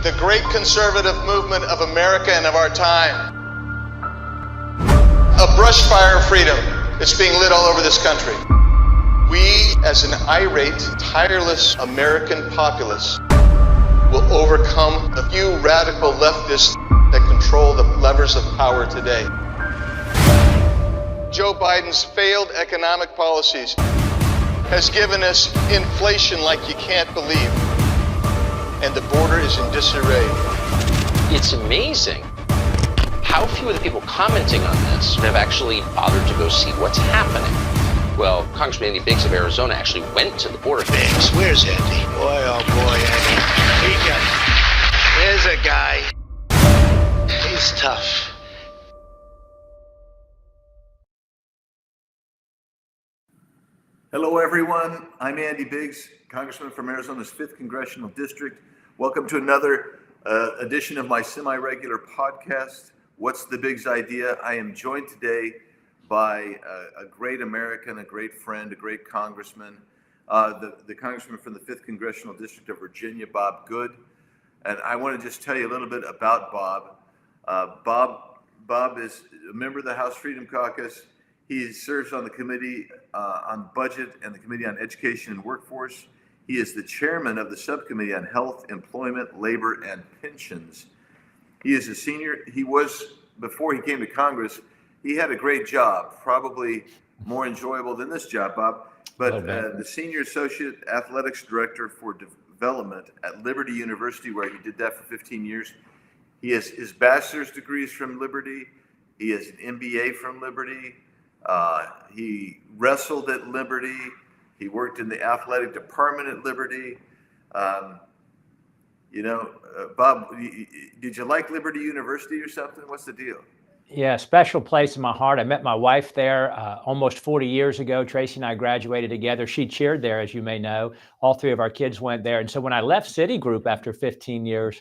the great conservative movement of America and of our time. A brush fire of freedom that's being lit all over this country. We, as an irate, tireless American populace, will overcome the few radical leftists that control the levers of power today. Joe Biden's failed economic policies has given us inflation like you can't believe, and the border is in disarray. It's amazing how few of the people commenting on this have actually bothered to go see what's happening. Well, Congressman Andy Biggs of Arizona actually went to the border. Biggs, where's Andy? Boy, oh boy, Andy. There's a guy. He's tough. Hello, everyone. I'm Andy Biggs, Congressman from Arizona's 5th Congressional District. Welcome to another edition of my semi-regular podcast, What's the Biggs Idea? I am joined today by a great American, a great friend, a great congressman, the congressman from the 5th Congressional District of Virginia, Bob Good. And I want to just tell you a little bit about Bob. Bob is a member of the House Freedom Caucus. He serves on the Committee on Budget and the Committee on Education and Workforce. He is the chairman of the Subcommittee on Health, Employment, Labor, and Pensions. He is a senior. He was, before he came to Congress, he had a great job, probably more enjoyable than this job, Bob. But the Senior Associate Athletics Director for Development at Liberty University, where he did that for 15 years. He has his bachelor's degrees from Liberty. He has an MBA from Liberty. He wrestled at Liberty. He worked in the athletic department at Liberty. Bob, did you like Liberty University or something? What's the deal? Yeah, special place in my heart. I met my wife there almost 40 years ago. Tracy and I graduated together. She cheered there, as you may know. All three of our kids went there. And so when I left Citigroup after 15 years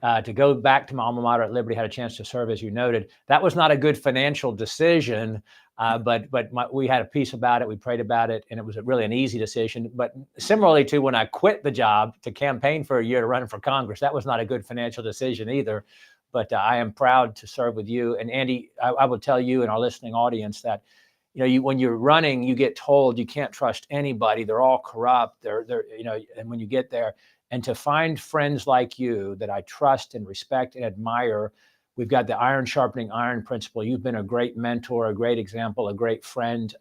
to go back to my alma mater at Liberty, had a chance to serve, as you noted. That was not a good financial decision, but we had a peace about it. We prayed about it, and it was really an easy decision. But similarly to when I quit the job to campaign for a year to run for Congress, that was not a good financial decision either. But I am proud to serve with you. And Andy, I will tell you and our listening audience that, when you're running, you get told you can't trust anybody. They're all corrupt. And when you get there, and to find friends like you that I trust and respect and admire, we've got the iron sharpening iron principle. You've been a great mentor, a great example, a great friend.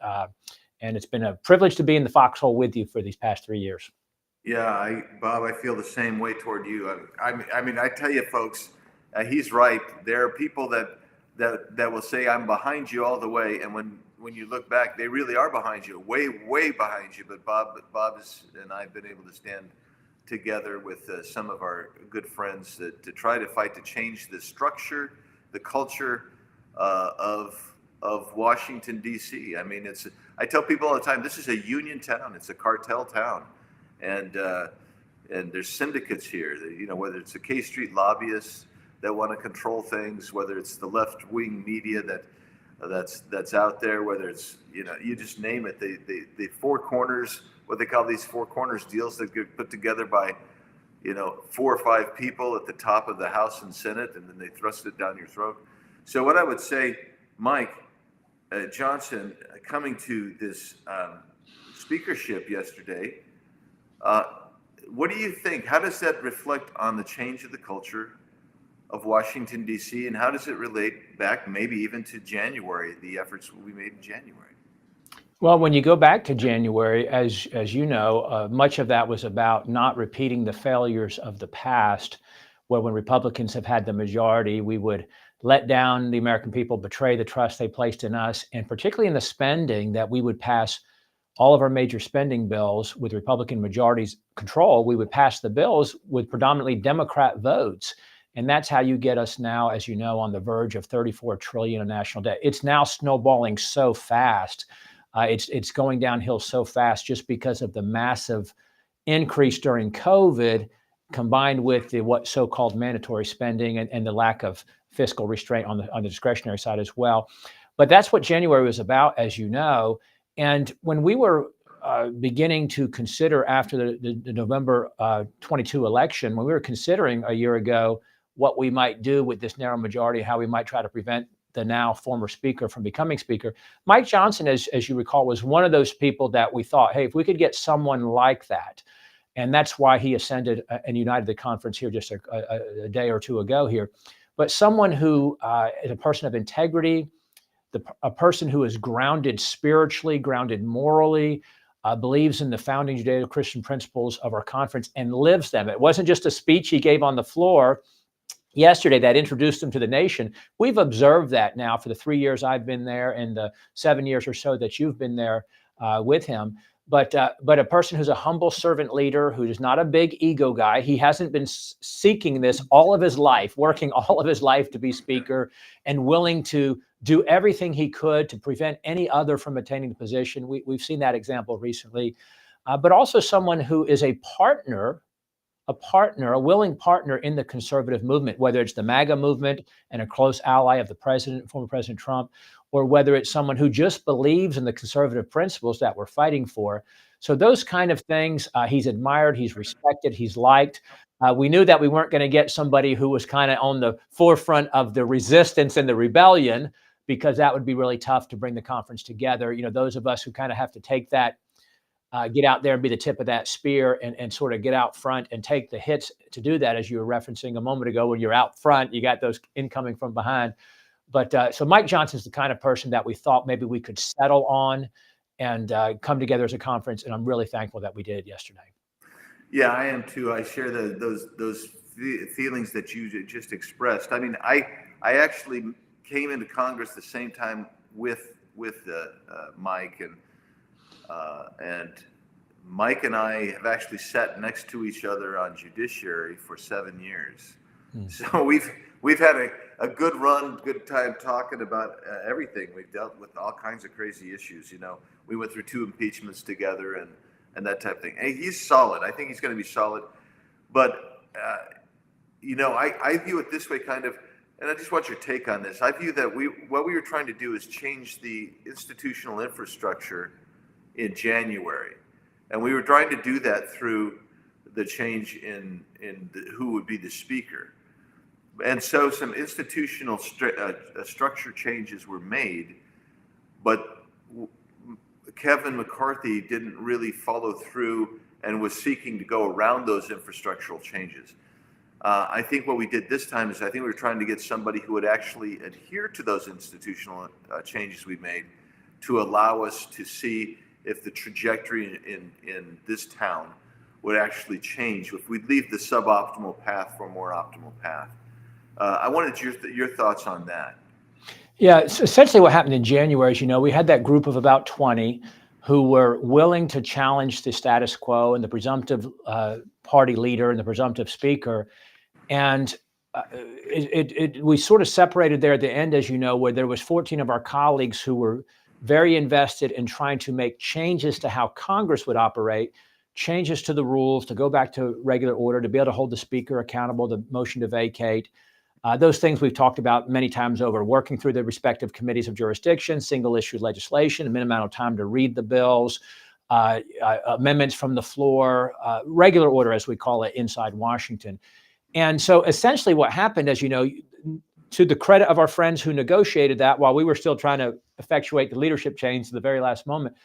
And it's been a privilege to be in the foxhole with you for these past 3 years. Yeah, Bob, I feel the same way toward you. I mean, I tell you, folks, he's right. There are people that will say, I'm behind you all the way. And when you look back, they really are behind you, way, way behind you. But Bob and I have been able to stand together with some of our good friends to try to fight to change the structure, the culture of Washington, D.C. I mean, I tell people all the time, this is a union town. It's a cartel town. And there's syndicates here, whether it's the K Street lobbyists that want to control things, whether it's the left-wing media that's out there, whether it's, you just name it, the four corners, what they call these four corners deals that get put together by, 4 or 5 people at the top of the House and Senate, and then they thrust it down your throat. So what I would say, Mike Johnson, coming to this speakership yesterday, what do you think? How does that reflect on the change of the culture of Washington, D.C., and how does it relate back maybe even to January, the efforts we made in January? Well, when you go back to January, as you know, much of that was about not repeating the failures of the past, where when Republicans have had the majority, we would let down the American people, betray the trust they placed in us, and particularly in the spending, that we would pass all of our major spending bills with Republican majorities control. We would pass the bills with predominantly Democrat votes. And that's how you get us now, as you know, on the verge of $34 trillion in national debt. It's now snowballing so fast. It's going downhill so fast just because of the massive increase during COVID, combined with the so-called mandatory spending and the lack of fiscal restraint on the discretionary side as well. But that's what January was about, as you know. And when we were beginning to consider after the November 22 election, when we were considering a year ago what we might do with this narrow majority, how we might try to prevent the now former speaker from becoming speaker. Mike Johnson, as you recall, was one of those people that we thought, hey, if we could get someone like that, and that's why he ascended and united the conference here just a day or two ago here, but someone who is a person of integrity, a person who is grounded spiritually, grounded morally, believes in the founding Judeo-Christian principles of our conference and lives them. It wasn't just a speech he gave on the floor yesterday that introduced him to the nation. We've observed that now for the 3 years I've been there and the 7 years or so that you've been there with him. But a person who's a humble servant leader, who is not a big ego guy. He hasn't been seeking this all of his life, working all of his life to be speaker, and willing to do everything he could to prevent any other from attaining the position. We've seen that example recently. But also someone who is a willing partner in the conservative movement, whether it's the MAGA movement and a close ally of the president, former President Trump, or whether it's someone who just believes in the conservative principles that we're fighting for. So those kind of things, he's admired, he's respected, he's liked. We knew that we weren't going to get somebody who was kind of on the forefront of the resistance and the rebellion, because that would be really tough to bring the conference together. You know, those of us who kind of have to take that, get out there and be the tip of that spear and sort of get out front and take the hits to do that, as you were referencing a moment ago. When you're out front, you got those incoming from behind. But so Mike Johnson's the kind of person that we thought maybe we could settle on and come together as a conference. And I'm really thankful that we did it yesterday. Yeah, I am too. I share those feelings that you just expressed. I mean, I actually came into Congress the same time with Mike, and Mike and I have actually sat next to each other on Judiciary for 7 years. So we've had a good run, good time talking about everything. We've dealt with all kinds of crazy issues. You know, we went through 2 impeachments together and that type of thing. Hey, he's solid. I think he's going to be solid. But you know, I view it this way, kind of, and I just want your take on this. I view that what we were trying to do is change the institutional infrastructure in January, and we were trying to do that through the change in who would be the speaker. And so some institutional structure changes were made, but Kevin McCarthy didn't really follow through and was seeking to go around those infrastructural changes. I think what we did this time is I think we were trying to get somebody who would actually adhere to those institutional changes we made, to allow us to see if the trajectory in this town would actually change, if we'd leave the suboptimal path for a more optimal path. I wanted your thoughts on that. Yeah, so essentially what happened in January is, you know, we had that group of about 20 who were willing to challenge the status quo and the presumptive party leader and the presumptive speaker. And we sort of separated there at the end, as you know, where there was 14 of our colleagues who were very invested in trying to make changes to how Congress would operate, changes to the rules, to go back to regular order, to be able to hold the speaker accountable, the motion to vacate. Those things we've talked about many times over, working through the respective committees of jurisdiction, single issue legislation, a minimum amount of time to read the bills, amendments from the floor, regular order, as we call it, inside Washington. And so essentially what happened, as you know, to the credit of our friends who negotiated that while we were still trying to effectuate the leadership change to the very last moment,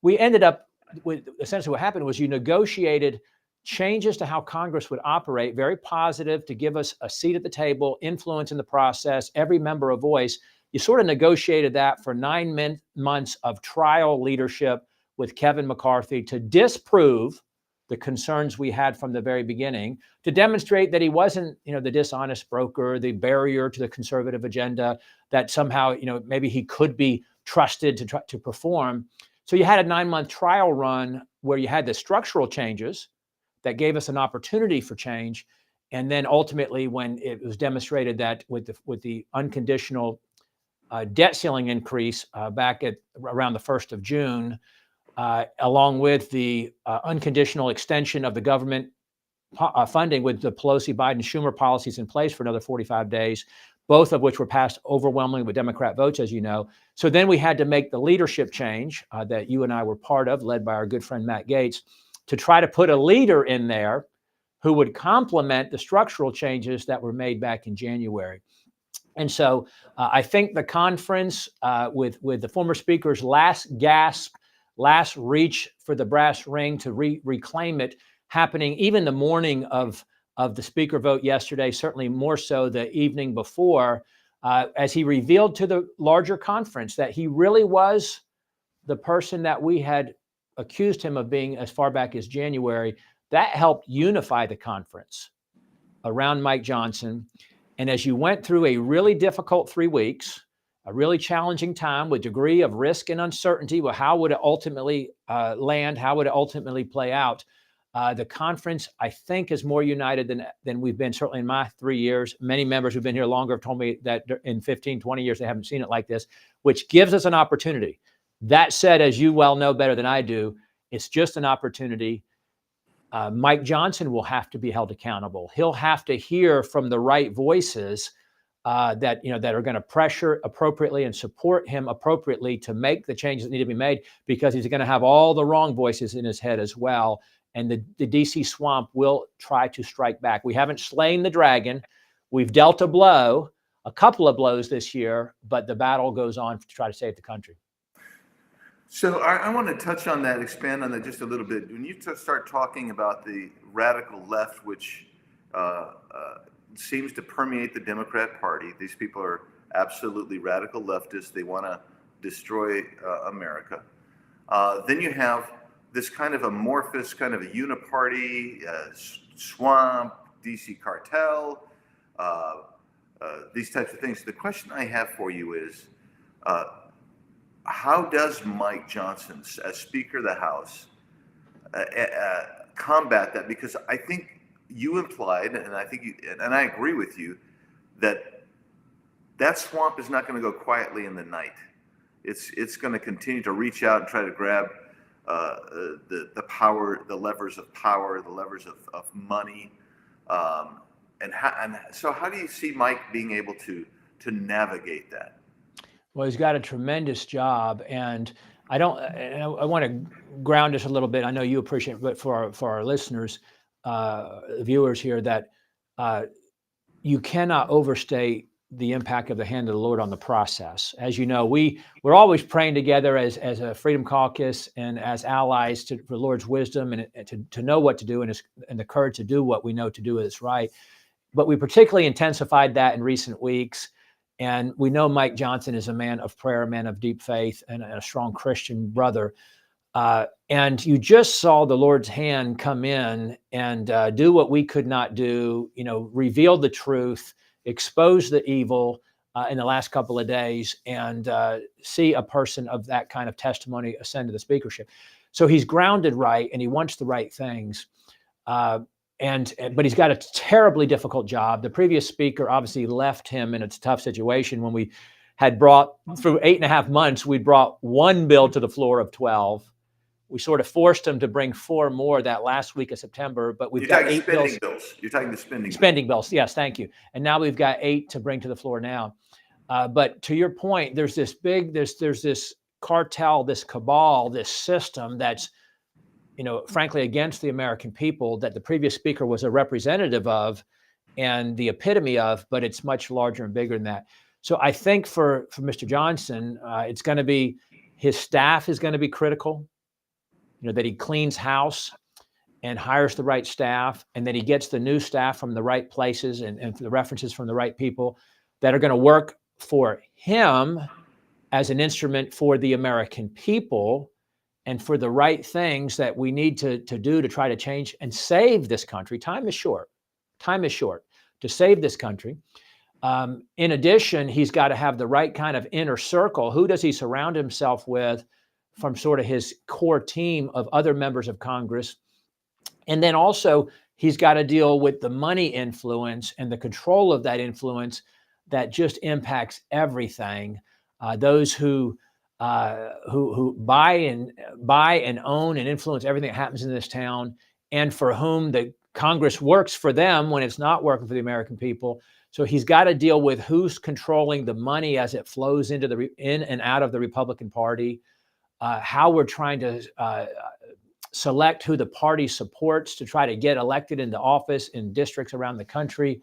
we ended up with, essentially what happened was you negotiated changes to how Congress would operate, very positive, to give us a seat at the table, influence in the process, every member a voice. You sort of negotiated that for 9 months of trial leadership with Kevin McCarthy to disprove the concerns we had from the very beginning, to demonstrate that he wasn't, you know, the dishonest broker, the barrier to the conservative agenda, that somehow, you know, maybe he could be trusted to perform. So you had a 9-month trial run where you had the structural changes that gave us an opportunity for change. And then ultimately, when it was demonstrated that with the unconditional debt ceiling increase back at around the 1st of June, along with the unconditional extension of the government funding with the Pelosi, Biden, Schumer policies in place for another 45 days, both of which were passed overwhelmingly with Democrat votes, as you know. So then we had to make the leadership change that you and I were part of, led by our good friend Matt Gaetz, to try to put a leader in there who would complement the structural changes that were made back in January. And so I think the conference with the former speaker's last gasp, last reach for the brass ring to reclaim it, happening even the morning of the speaker vote yesterday, certainly more so the evening before, as he revealed to the larger conference that he really was the person that we had accused him of being as far back as January. That helped unify the conference around Mike Johnson. And as you went through a really difficult 3 weeks, a really challenging time with degree of risk and uncertainty, well, how would it ultimately land? How would it ultimately play out? The conference, I think, is more united than we've been, certainly in my 3 years. Many members who've been here longer have told me that in 15, 20 years, they haven't seen it like this, which gives us an opportunity. That said, as you well know better than I do, it's just an opportunity. Mike Johnson will have to be held accountable. He'll have to hear from the right voices that are going to pressure appropriately and support him appropriately to make the changes that need to be made, because he's going to have all the wrong voices in his head as well. And the DC swamp will try to strike back. We haven't slain the dragon. We've dealt a couple of blows this year, but the battle goes on to try to save the country. So I want to touch on that, expand on that just a little bit. When you start talking about the radical left, which seems to permeate the Democrat Party, these people are absolutely radical leftists. They want to destroy America. Then you have this kind of amorphous, kind of a uniparty, swamp, DC cartel, these types of things. The question I have for you is, how does Mike Johnson, as Speaker of the House, combat that? Because I think you implied, and I think and I agree with you, that swamp is not going to go quietly in the night. It's going to continue to reach out and try to grab the power, the levers of power, the levers of money, and so how do you see Mike being able to navigate that? Well, he's got a tremendous job, and I want to ground us a little bit. I know you appreciate it, but for our listeners, viewers here, that you cannot overstate the impact of the hand of the Lord on the process. As you know, we're always praying together as a Freedom Caucus and as allies for the Lord's wisdom and to know what to do and the courage to do what we know to do is right. But we particularly intensified that in recent weeks. And we know Mike Johnson is a man of prayer, a man of deep faith, and a strong Christian brother. And you just saw the Lord's hand come in and do what we could not do, reveal the truth, expose the evil in the last couple of days, and see a person of that kind of testimony ascend to the speakership. So he's grounded right, and he wants the right things. But he's got a terribly difficult job. The previous speaker obviously left him in a tough situation when we had brought, through 8.5 months, we brought one bill to the floor of 12. We sort of forced him to bring 4 more that last week of September, but we've got 8 bills. You're talking the spending bills. Yes, thank you. And now we've got 8 to bring to the floor now. But to your point, there's this cartel, this cabal, this system that's, frankly, against the American people, that the previous speaker was a representative of and the epitome of, but it's much larger and bigger than that. So I think for Mr. Johnson, it's going to be, his staff is going to be critical, that he cleans house and hires the right staff, and that he gets the new staff from the right places and the references from the right people that are going to work for him as an instrument for the American people and for the right things that we need to do to try to change and save this country. Time is short to save this country. In addition, he's got to have the right kind of inner circle. Who does he surround himself with from sort of his core team of other members of Congress? And then also, he's got to deal with the money influence and the control of that influence that just impacts everything. Those who buy and own and influence everything that happens in this town, and for whom the Congress works for them when it's not working for the American people. So he's got to deal with who's controlling the money as it flows into in and out of the Republican Party, how we're trying to select who the party supports to try to get elected into office in districts around the country,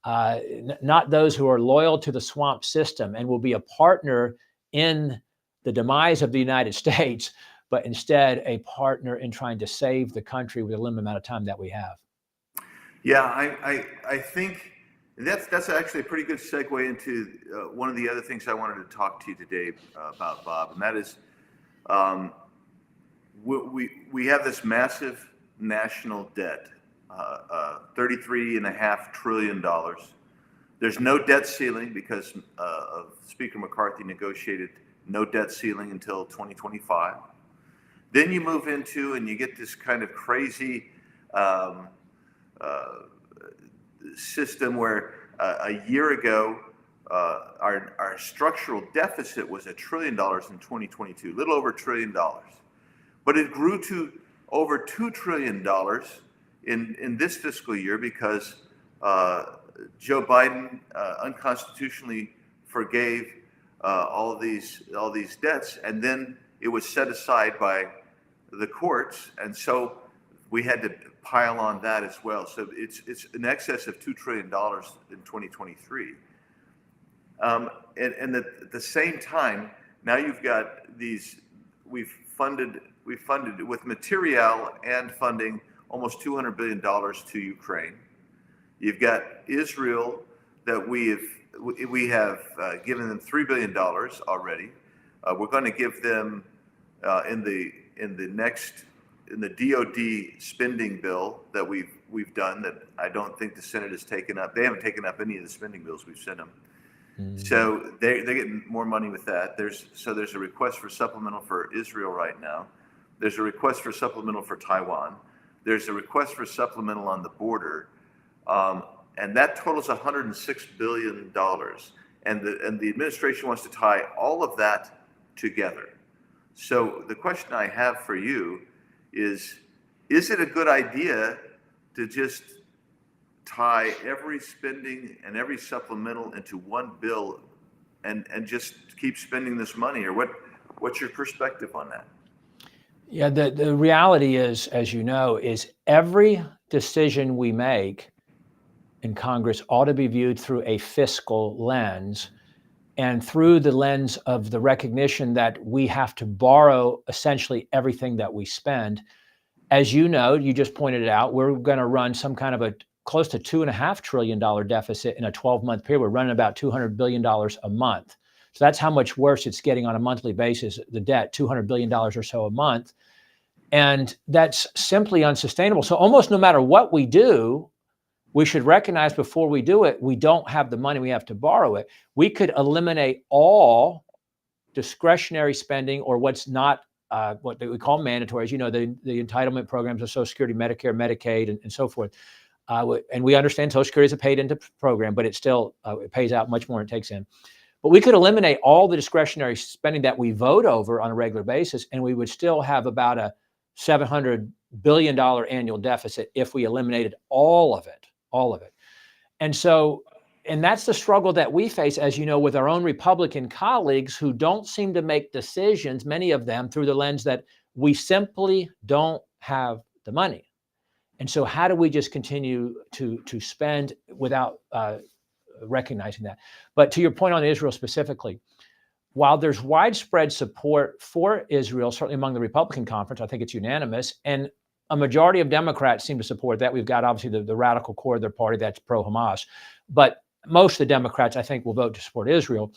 not those who are loyal to the swamp system and will be a partner in the demise of the United States, but instead a partner in trying to save the country with the limited amount of time that we have. Yeah, I think that's actually a pretty good segue into one of the other things I wanted to talk to you today about, Bob, and that is we have this massive national debt, $33.5 trillion. There's no debt ceiling because Speaker McCarthy negotiated no debt ceiling until 2025. Then you move into and you get this kind of crazy system where a year ago our structural deficit was $1 trillion in 2022, a little over $1 trillion, but it grew to over $2 trillion in this fiscal year because Joe Biden unconstitutionally forgave all these debts, and then it was set aside by the courts, and so we had to pile on that as well. So it's in excess of $2 trillion in 2023. And at the same time, now you've got these. We've funded with material and funding almost $200 billion to Ukraine. You've got Israel that we have given them $3 billion already. We're going to give them in the DoD spending bill that we've done, that I don't think the Senate has taken up. They haven't taken up any of the spending bills we've sent them. Mm-hmm. So they're getting more money with that. There's a request for supplemental for Israel right now. There's a request for supplemental for Taiwan. There's a request for supplemental on the border, and that totals $106 billion. And the administration wants to tie all of that together. So the question I have for you is it a good idea to just tie every spending and every supplemental into one bill and just keep spending this money? Or what's your perspective on that? Yeah, the reality is, as you know, is every decision we make in Congress ought to be viewed through a fiscal lens and through the lens of the recognition that we have to borrow essentially everything that we spend. As you know, you just pointed it out, we're going to run some kind of a close to $2.5 trillion deficit in a 12-month period. We're running about $200 billion a month. So that's how much worse it's getting on a monthly basis, the debt, $200 billion or so a month. And that's simply unsustainable. So almost no matter what we do, we should recognize before we do it, we don't have the money, we have to borrow it. We could eliminate all discretionary spending, or what's not what we call mandatory, as you know, the entitlement programs of Social Security, Medicare, Medicaid, and so forth. And we understand Social Security is a paid into program, but it still it pays out much more than it takes in. But we could eliminate all the discretionary spending that we vote over on a regular basis, and we would still have about a $700 billion annual deficit if we eliminated all of it. And so, and that's the struggle that we face, as you know, with our own Republican colleagues who don't seem to make decisions, many of them, through the lens that we simply don't have the money. And so how do we just continue to spend without recognizing that? But to your point on Israel specifically, while there's widespread support for Israel, certainly among the Republican conference, I think it's unanimous, and a majority of Democrats seem to support that. We've got obviously the radical core of their party that's pro-Hamas, but most of the Democrats, I think, will vote to support Israel.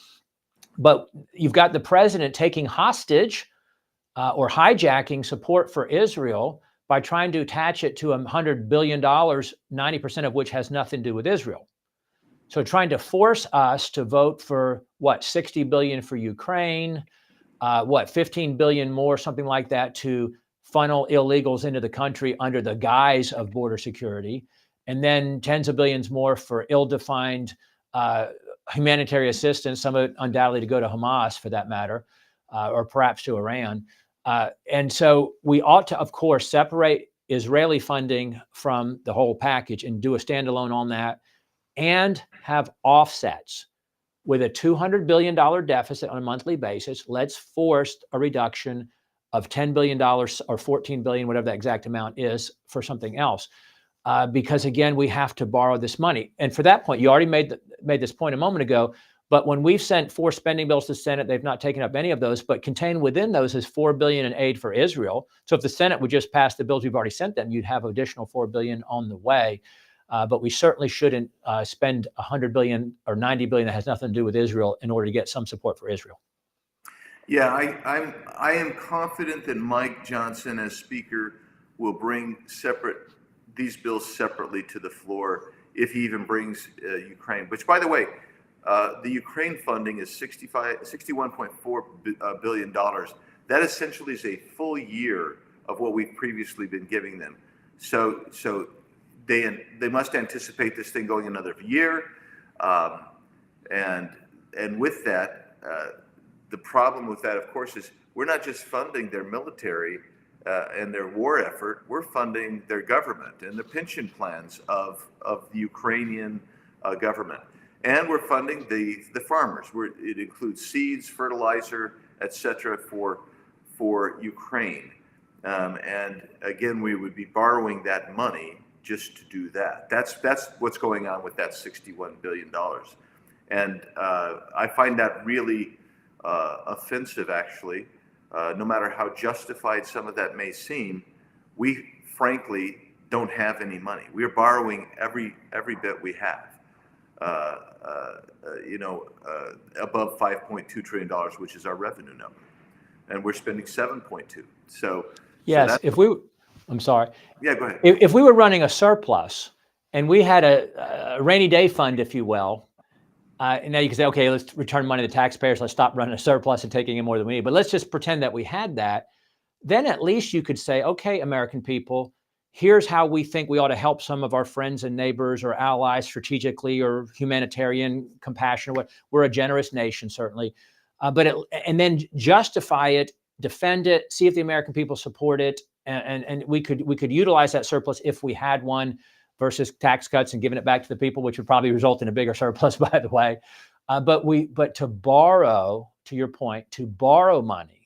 But you've got the president taking hostage or hijacking support for Israel by trying to attach it to $100 billion, 90% of which has nothing to do with Israel. So trying to force us to vote for, what, $60 billion for Ukraine, 15 billion more, something like that, to funnel illegals into the country under the guise of border security, and then tens of billions more for ill-defined humanitarian assistance, some of it undoubtedly to go to Hamas for that matter, or perhaps to Iran. And so we ought to, of course, separate Israeli funding from the whole package and do a standalone on that, and have offsets. With a $200 billion deficit on a monthly basis, let's force a reduction of $10 billion or $14 billion, whatever the exact amount is, for something else. Because again, we have to borrow this money. And for that point, you already made this point a moment ago, but when we've sent 4 spending bills to the Senate, they've not taken up any of those, but contained within those is $4 billion in aid for Israel. So if the Senate would just pass the bills we've already sent them, you'd have additional $4 billion on the way. But we certainly shouldn't spend $100 billion or $90 billion that has nothing to do with Israel in order to get some support for Israel. Yeah, I am confident that Mike Johnson, as Speaker, will bring these bills separately to the floor if he even brings Ukraine. Which, by the way, the Ukraine funding is $61.4 billion. That essentially is a full year of what we've previously been giving them. So they must anticipate this thing going another year, and with that, the problem with that, of course, is we're not just funding their military and their war effort. We're funding their government and the pension plans of the Ukrainian government, and we're funding the farmers. It includes seeds, fertilizer, etc. for Ukraine, and again, we would be borrowing that money just to do that. That's what's going on with that $61 billion. And I find that really offensive, actually. No matter how justified some of that may seem, we frankly don't have any money. We are borrowing every bit we have, above $5.2 trillion, which is our revenue number. And we're spending 7.2. So yes, I'm sorry. Yeah, go ahead. If we were running a surplus and we had a rainy day fund, if you will, and now you can say, okay, let's return money to taxpayers. Let's stop running a surplus and taking in more than we need. But let's just pretend that we had that. Then at least you could say, okay, American people, here's how we think we ought to help some of our friends and neighbors or allies strategically or humanitarian compassion. We're a generous nation, certainly. And then justify it, defend it, see if the American people support it. And we could utilize that surplus if we had one, versus tax cuts and giving it back to the people, which would probably result in a bigger surplus, by the way. But to borrow, to your point, to borrow money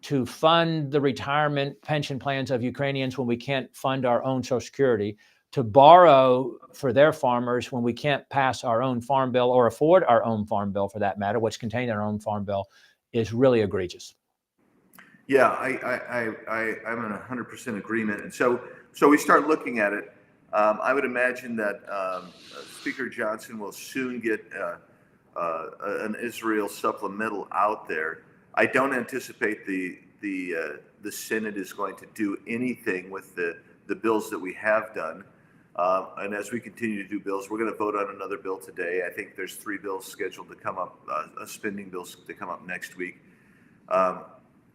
to fund the retirement pension plans of Ukrainians when we can't fund our own Social Security, to borrow for their farmers when we can't pass our own farm bill or afford our own farm bill, for that matter, what's contained in our own farm bill, is really egregious. Yeah, I'm in 100% agreement. And so we start looking at it. I would imagine that Speaker Johnson will soon get an Israel supplemental out there. I don't anticipate the Senate is going to do anything with the bills that we have done. And as we continue to do bills, we're going to vote on another bill today. I think there's 3 bills scheduled to come up, spending bills to come up next week.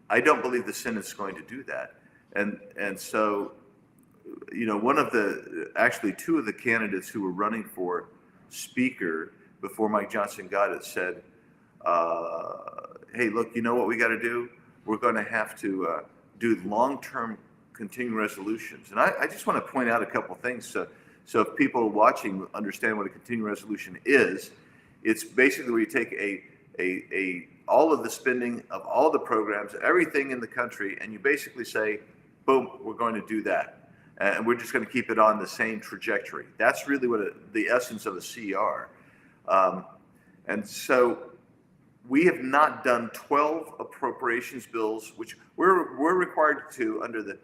I don't believe the Senate's going to do that. And so, actually 2 of the candidates who were running for Speaker before Mike Johnson got it said, hey, look, you know what we got to do? We're going to have to do long-term continuing resolutions. And I just want to point out a couple things so if people watching understand what a continuing resolution is. It's basically where you take all of the spending of all the programs, everything in the country, and you basically say, boom, we're going to do that. And we're just going to keep it on the same trajectory. That's really what the essence of a CR. And so we have not done 12 appropriations bills, which we're required to under the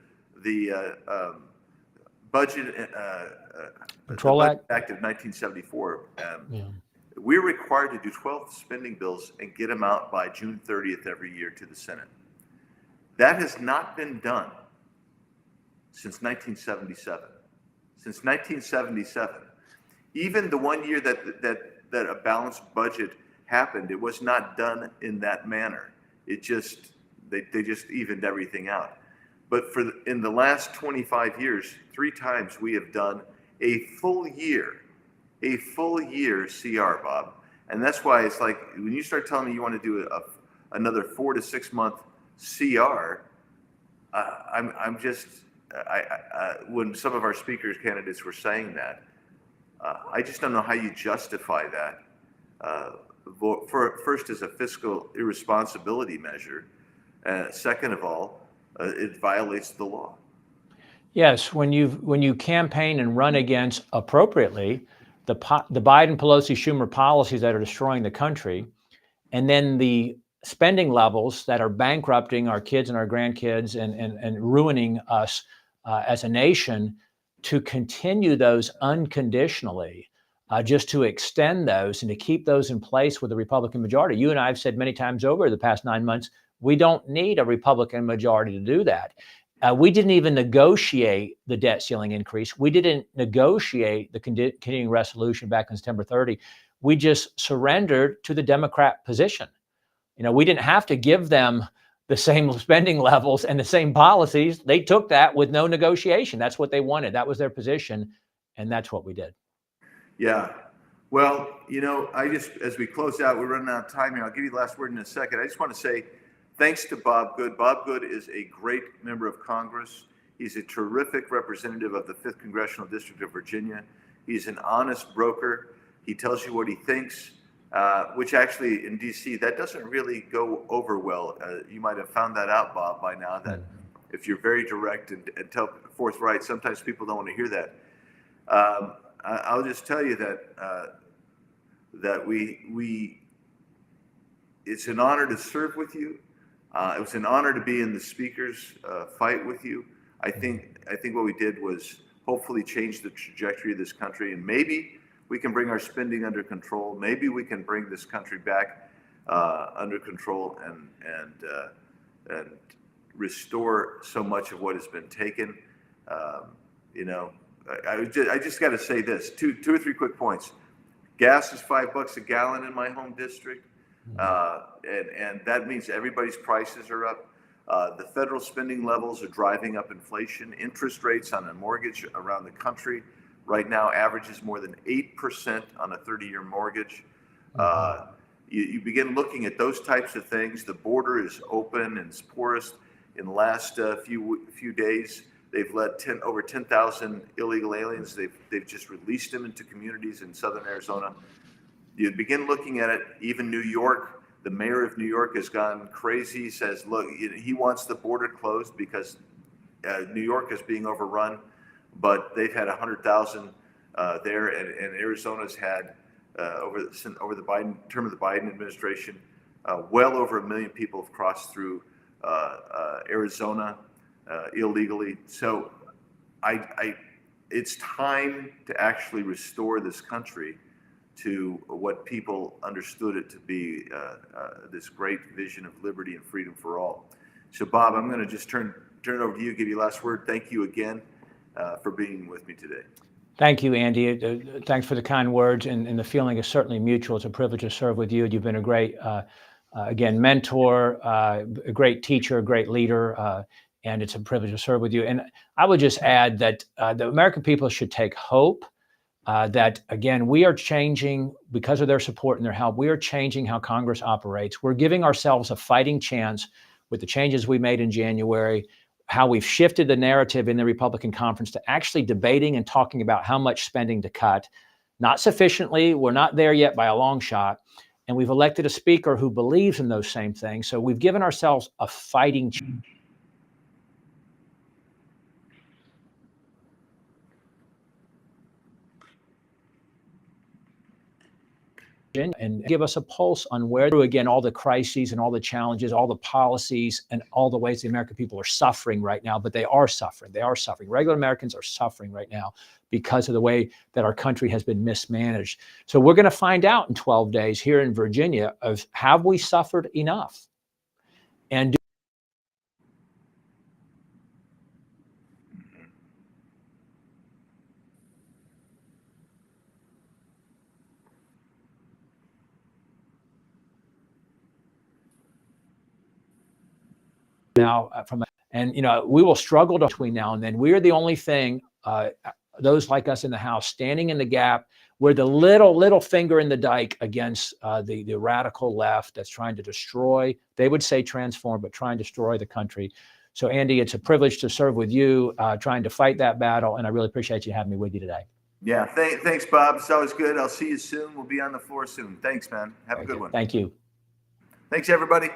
Budget Control Act of 1974. We're required to do 12 spending bills and get them out by June 30th every year to the Senate. That has not been done since 1977. Since 1977, even the one year that a balanced budget happened, it was not done in that manner. It just they just evened everything out. But in the last 25 years, 3 times we have done a full year CR, Bob. And that's why it's like when you start telling me you want to do another 4 to 6 month CR, when some of our speakers candidates were saying that, I just don't know how you justify that. First, as a fiscal irresponsibility measure. Second of all, it violates the law. Yes, when you campaign and run against appropriately the Biden, Pelosi, Schumer policies that are destroying the country, and then the spending levels that are bankrupting our kids and our grandkids and ruining us as a nation, to continue those unconditionally, just to extend those and to keep those in place with a Republican majority. You and I have said many times over the past 9 months, we don't need a Republican majority to do that. We didn't even negotiate the debt ceiling increase. We didn't negotiate the continuing resolution back on September 30. We just surrendered to the Democrat position. You know, we didn't have to give them the same spending levels and the same policies. They took that with no negotiation. That's what they wanted. That was their position. And that's what we did. Yeah. Well, you know, as we close out, we're running out of time here. I'll give you the last word in a second. I just want to say thanks to Bob Good. Bob Good is a great member of Congress. He's a terrific representative of the 5th Congressional District of Virginia. He's an honest broker. He tells you what he thinks, which actually in D.C., that doesn't really go over well. You might have found that out, Bob, by now, that if you're very direct and forthright, sometimes people don't want to hear that. I'll just tell you that it's an honor to serve with you. It was an honor to be in the speaker's fight with you. I think what we did was hopefully change the trajectory of this country, and maybe we can bring our spending under control. Maybe we can bring this country back under control and restore so much of what has been taken. You know, I just got to say this: two or three quick points. Gas is $5 a gallon in my home district. And that means everybody's prices are up. The federal spending levels are driving up inflation. Interest rates on a mortgage around the country right now averages more than 8% on a 30-year mortgage. You begin looking at those types of things. The border is open and it's porous. In the last few days, they've let over 10,000 illegal aliens. They've just released them into communities in southern Arizona. You begin looking at it, even New York, the mayor of New York has gone crazy. He says, look, he wants the border closed because New York is being overrun, but they've had 100,000 there, and Arizona's had, over the term of the Biden administration, well over 1 million people have crossed through Arizona illegally. So it's time to actually restore this country to what people understood it to be, this great vision of liberty and freedom for all. So, Bob, I'm going to just turn it over to you, give you last word. Thank you again for being with me today. Thank you, Andy. Thanks for the kind words, and the feeling is certainly mutual. It's a privilege to serve with you. You've been a great, again, mentor, a great teacher, a great leader, and it's a privilege to serve with you. And I would just add that the American people should take hope. That, again, we are changing because of their support and their help. We are changing how Congress operates. We're giving ourselves a fighting chance with the changes we made in January, how we've shifted the narrative in the Republican conference to actually debating and talking about how much spending to cut. Not sufficiently. We're not there yet by a long shot. And we've elected a speaker who believes in those same things. So we've given ourselves a fighting chance. And give us a pulse on where, again, all the crises and all the challenges, all the policies and all the ways the American people are suffering right now, but they are suffering. They are suffering. Regular Americans are suffering right now because of the way that our country has been mismanaged. So we're going to find out in 12 days here in Virginia of have we suffered enough? And now we will struggle between now and then. We are the only thing, those like us in the House, standing in the gap. We're the little finger in the dike against the radical left that's trying to destroy, they would say transform, but trying to destroy the country. So, Andy, it's a privilege to serve with you, trying to fight that battle, and I really appreciate you having me with you today. Yeah. Thanks, Bob. It's always good. I'll see you soon. We'll be on the floor soon. Thanks, man. Have a good one. Thank you. Thanks, everybody.